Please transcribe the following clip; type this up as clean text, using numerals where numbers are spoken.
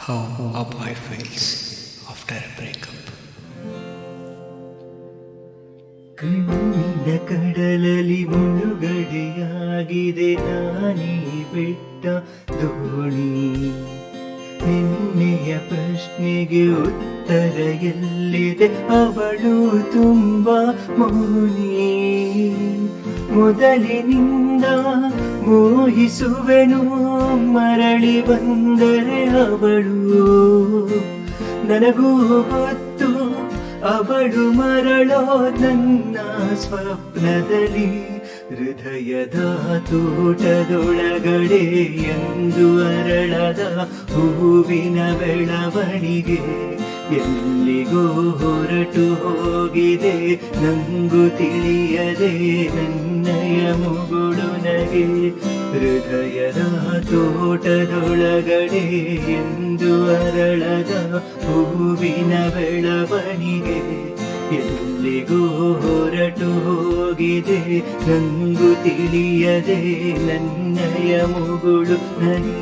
How a boy feels after a breakup. ಕಣ್ಣಿನ ಕಡಲಲ್ಲಿ ಮುಳುಗಡೆಯಾಗಿದೆ ನಾನೀ ಬಿಟ್ಟ ದೋಣಿ. ನಿನ್ನೆಯ ಪ್ರಶ್ನೆಗೆ ಉತ್ತರ ಎಲ್ಲಿದೆ, ಅವಳು ತುಂಬಾ ಮೌನಿ. ಮೊದಲಿನಿಂದ ಮೋಹಿಸುವೆನು, ಮರಳಿ ಬಂದರೆ ಅವಳು. ನನಗೂ ಗೊತ್ತು ಅವಳು ಮರಳೋ ನನ್ನ ಸ್ವಪ್ನದಲ್ಲಿ. ಹೃದಯದ ತೋಟದೊಳಗಡೆ ಎಂದು ಅರಳದ ಹೂವಿನ ಬೆಳವಣಿಗೆ ಎಲ್ಲಿಗೋ ಹೊರಟು ಹೋಗಿದೆ, ನಂಗೂ ತಿಳಿಯದೆ ನನ್ನಯ ಮುಗುಳು ನಗೆ. ಹೃದಯದ ತೋಟದೊಳಗಡೆ ಎಂದು ಅರಳದ ಹೂವಿನ ಬೆಳವಣಿಗೆ ಎಲ್ಲಿಗೂ ಹೊರಟು ಹೋಗಿದೆ, ನಂಗೂ ತಿಳಿಯದೆ ನನ್ನಯ ಮುಗುಳು ನಗೆ.